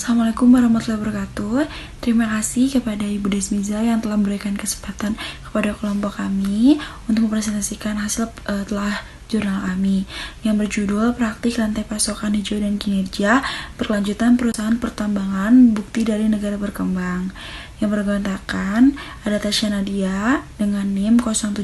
Assalamualaikum warahmatullahi wabarakatuh. Terima kasih kepada Ibu Desmiza yang telah memberikan kesempatan kepada kelompok kami untuk mempresentasikan hasil telah jurnal kami yang berjudul Praktik Rantai Pasokan Hijau dan Kinerja Berkelanjutan Perusahaan Pertambangan Bukti dari Negara Berkembang. Yang bergontakan ada Tasya Nadia dengan NIM 072,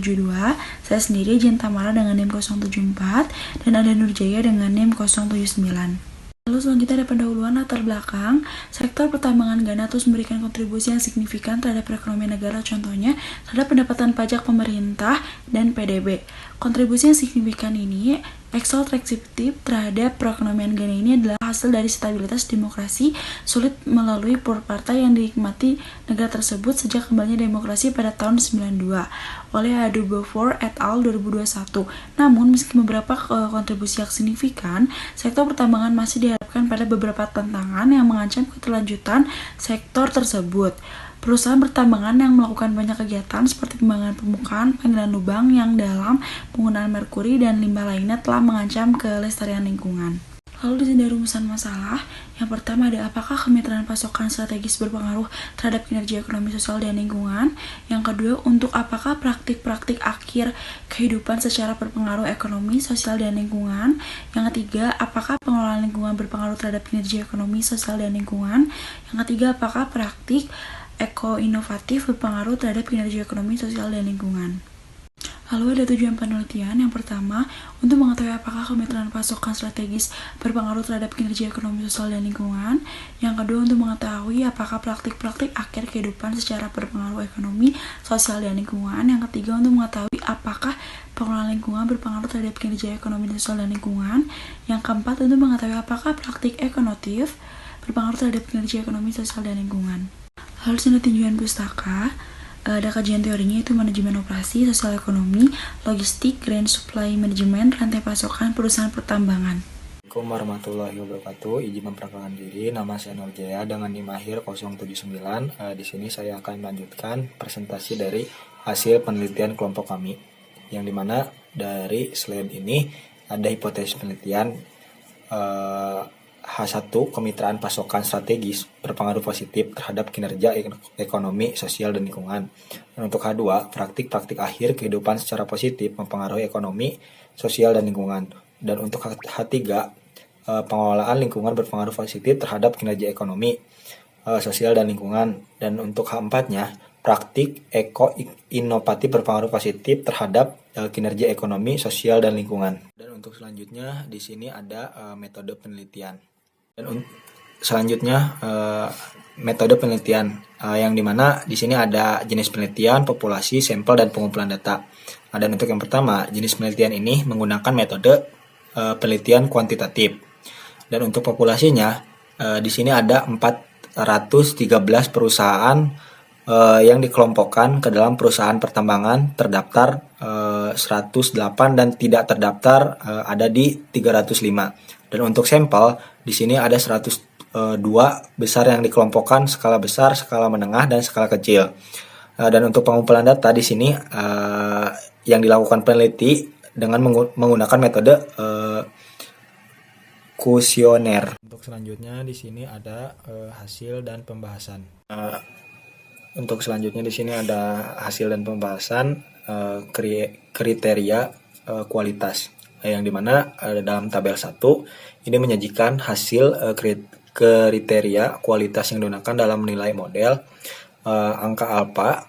saya sendiri Jen Tamara dengan NIM 074, dan ada Nurjaya dengan NIM 079. Lalu selanjutnya ada pendahuluan latar belakang. Sektor pertambangan gana terus memberikan kontribusi yang signifikan terhadap perekonomian negara, contohnya terhadap pendapatan pajak pemerintah dan PDB. Kontribusi yang signifikan ini ekstraktif terhadap perekonomian Ghana ini adalah hasil dari stabilitas demokrasi sulit melalui partai yang dinikmati negara tersebut sejak kembalinya demokrasi pada tahun 92 oleh Adu Beaufort et al. 2021. Namun, meski beberapa kontribusi yang signifikan, sektor pertambangan masih dihadapkan pada beberapa tantangan yang mengancam keterlanjutan sektor tersebut. Perusahaan pertambangan yang melakukan banyak kegiatan seperti pembangunan permukaan, pengalihan lubang yang dalam, penggunaan merkuri, dan limbah lainnya telah mengancam kelestarian lingkungan. Lalu di sini ada rumusan masalah. Yang pertama ada apakah kemitraan pasokan strategis berpengaruh terhadap kinerja ekonomi sosial dan lingkungan. Yang kedua, untuk apakah praktik-praktik akhir kehidupan secara berpengaruh ekonomi, sosial, dan lingkungan. Yang ketiga, apakah pengelolaan lingkungan berpengaruh terhadap kinerja ekonomi, sosial, dan lingkungan. Yang ketiga, apakah praktik eko-inovatif berpengaruh terhadap kinerja ekonomi, sosial, dan lingkungan. Lalu ada tujuan penelitian. Yang pertama, untuk mengetahui apakah kemitraan pasokan strategis berpengaruh terhadap kinerja ekonomi, sosial, dan lingkungan. Yang kedua, untuk mengetahui apakah praktik-praktik akhir kehidupan secara berpengaruh ekonomi, sosial, dan lingkungan. Yang ketiga, untuk mengetahui apakah pengelolaan lingkungan berpengaruh terhadap kinerja ekonomi, sosial, dan lingkungan. Yang keempat, untuk mengetahui apakah praktik ekonotif berpengaruh terhadap kinerja ekonomi, sosial, dan lingkungan. Lalu sini tinjauan pustaka. Ada kajian teorinya yaitu manajemen operasi, sosial ekonomi, logistik, grand supply management, rantai pasokan, perusahaan pertambangan. Assalamualaikum warahmatullahi wabarakatuh. Izin memperkenalkan diri, nama saya Nurjaya dengan NIM akhir 079. Di sini saya akan melanjutkan presentasi dari hasil penelitian kelompok kami, yang dimana dari slide ini ada hipotesis penelitian H1, kemitraan pasokan strategis berpengaruh positif terhadap kinerja ekonomi, sosial, dan lingkungan. Dan untuk H2, praktik-praktik akhir kehidupan secara positif mempengaruhi ekonomi, sosial, dan lingkungan. Dan untuk H3, pengelolaan lingkungan berpengaruh positif terhadap kinerja ekonomi, sosial, dan lingkungan. Dan untuk H4-nya, praktik eko-inovatif berpengaruh positif terhadap kinerja ekonomi, sosial, dan lingkungan. Dan untuk selanjutnya di sini ada metode penelitian. Dan selanjutnya metode penelitian yang dimana di sini ada jenis penelitian, populasi, sampel, dan pengumpulan data. Dan untuk yang pertama, jenis penelitian ini menggunakan metode penelitian kuantitatif. Dan untuk populasinya di sini ada 413 perusahaan yang dikelompokkan ke dalam perusahaan pertambangan terdaftar 108 dan tidak terdaftar ada di 305. Dan untuk sampel di sini ada 102 besar yang dikelompokkan skala besar, skala menengah, dan skala kecil. Dan untuk pengumpulan data di sini yang dilakukan peneliti dengan menggunakan metode kuesioner. Untuk selanjutnya di sini ada hasil dan pembahasan. Untuk selanjutnya di sini ada hasil dan pembahasan kriteria kualitas, yang dimana dalam tabel 1 ini menyajikan hasil kriteria kualitas yang digunakan dalam menilai model. Angka alpha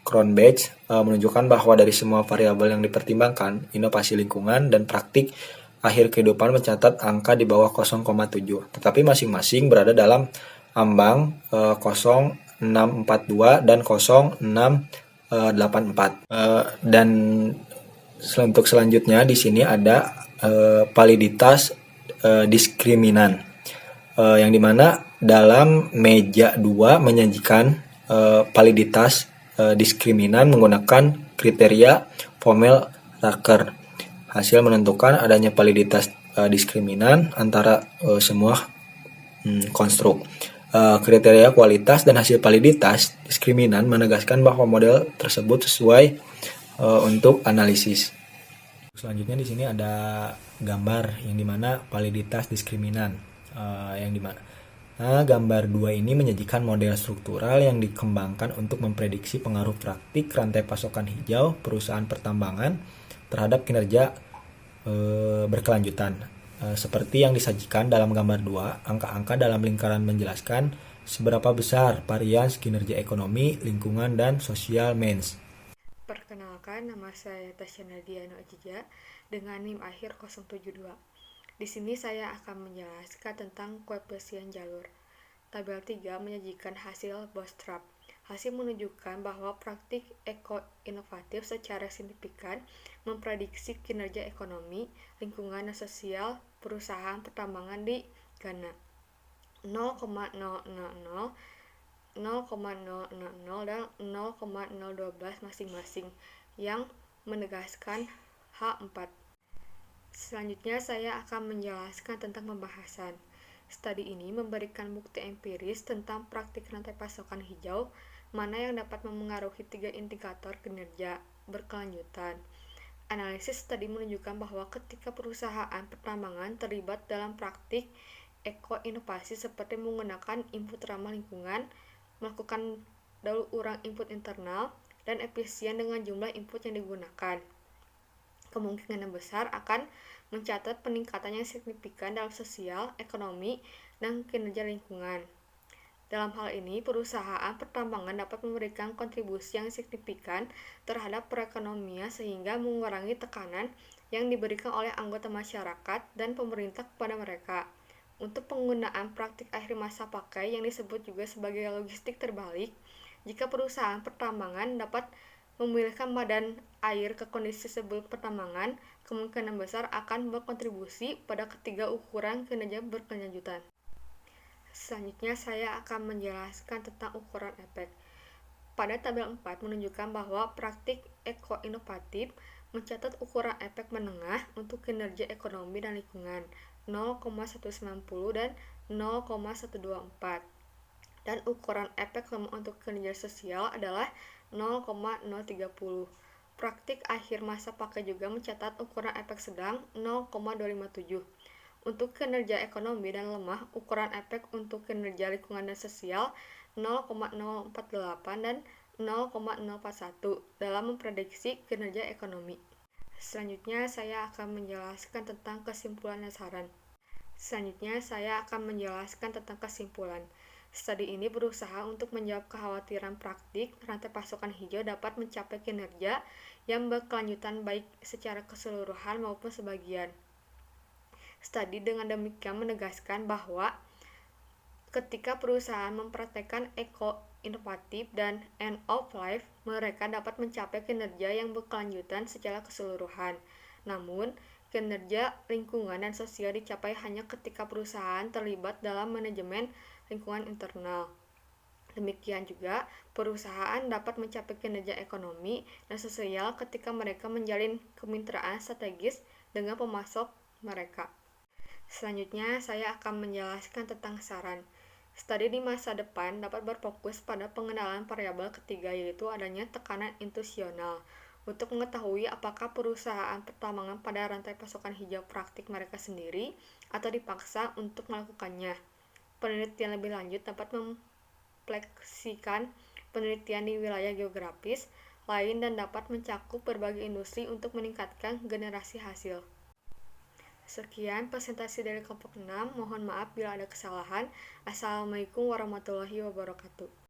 Cronbach menunjukkan bahwa dari semua variabel yang dipertimbangkan, inovasi lingkungan dan praktik akhir kehidupan mencatat angka di bawah 0,7, tetapi masing-masing berada dalam ambang 0,642 dan 0,684. Dan untuk selanjutnya di sini ada validitas diskriminan, yang dimana dalam meja 2 menyajikan validitas diskriminan menggunakan kriteria Vommel-Racker. Hasil menentukan adanya validitas diskriminan antara semua konstruk. Kriteria kualitas dan hasil validitas diskriminan menegaskan bahwa model tersebut sesuai untuk analisis. Selanjutnya di sini ada gambar yang dimana validitas diskriminan, yang dimana Nah, gambar 2 ini menyajikan model struktural yang dikembangkan untuk memprediksi pengaruh praktik rantai pasokan hijau perusahaan pertambangan terhadap kinerja berkelanjutan. Seperti yang disajikan dalam gambar 2, angka-angka dalam lingkaran menjelaskan seberapa besar varians kinerja ekonomi, lingkungan, dan sosial MENS. Perkenalkan, nama saya Tasyana Diano Ajija dengan NIM akhir 072. Di sini saya akan menjelaskan tentang koefisien jalur. Tabel 3 menyajikan hasil bootstrap. Hasil menunjukkan bahwa praktik eko-inovatif secara signifikan memprediksi kinerja ekonomi, lingkungan, dan sosial perusahaan pertambangan di Ghana. 0,000, 0,000 dan 0,012 masing-masing yang menegaskan H4. Selanjutnya saya akan menjelaskan tentang pembahasan. Studi ini memberikan bukti empiris tentang praktik rantai pasokan hijau, mana yang dapat memengaruhi 3 indikator kinerja berkelanjutan. Analisis studi menunjukkan bahwa ketika perusahaan pertambangan terlibat dalam praktik eko-inovasi seperti menggunakan input ramah lingkungan, melakukan daur ulang input internal, dan efisien dengan jumlah input yang digunakan, kemungkinan besar akan mencatat peningkatan yang signifikan dalam sosial, ekonomi, dan kinerja lingkungan. Dalam hal ini, perusahaan pertambangan dapat memberikan kontribusi yang signifikan terhadap perekonomian sehingga mengurangi tekanan yang diberikan oleh anggota masyarakat dan pemerintah kepada mereka. Untuk penggunaan praktik akhir masa pakai yang disebut juga sebagai logistik terbalik, jika perusahaan pertambangan dapat memilihkan badan air ke kondisi sebelum pertambangan, kemungkinan besar akan berkontribusi pada ketiga ukuran kinerja berkelanjutan. Selanjutnya saya akan menjelaskan tentang ukuran efek. Pada tabel 4 menunjukkan bahwa praktik eko-inovatif mencatat ukuran efek menengah untuk kinerja ekonomi dan lingkungan 0,190 dan 0,124, dan ukuran efek lemah untuk kinerja sosial adalah 0,030. Praktik akhir masa pakai juga mencatat ukuran efek sedang 0,257. Untuk kinerja ekonomi dan lemah, ukuran efek untuk kinerja lingkungan dan sosial 0,048 dan 0,041 dalam memprediksi kinerja ekonomi. Selanjutnya saya akan menjelaskan tentang kesimpulan dan saran. Studi ini berusaha untuk menjawab kekhawatiran praktik rantai pasokan hijau dapat mencapai kinerja yang berkelanjutan baik secara keseluruhan maupun sebagian. Studi dengan demikian menegaskan bahwa ketika perusahaan mempraktekkan eko-inovatif dan end of life, mereka dapat mencapai kinerja yang berkelanjutan secara keseluruhan. Namun, kinerja lingkungan dan sosial dicapai hanya ketika perusahaan terlibat dalam manajemen lingkungan internal. Demikian juga, perusahaan dapat mencapai kinerja ekonomi dan sosial ketika mereka menjalin kemitraan strategis dengan pemasok mereka. Selanjutnya, saya akan menjelaskan tentang saran. Studi di masa depan dapat berfokus pada pengenalan variabel ketiga, yaitu adanya tekanan institusional. Untuk mengetahui apakah perusahaan pertambangan pada rantai pasokan hijau praktik mereka sendiri atau dipaksa untuk melakukannya. Penelitian lebih lanjut dapat mempleksikan penelitian di wilayah geografis lain dan dapat mencakup berbagai industri untuk meningkatkan generasi hasil. Sekian presentasi dari kelompok 6. Mohon maaf bila ada kesalahan. Assalamualaikum warahmatullahi wabarakatuh.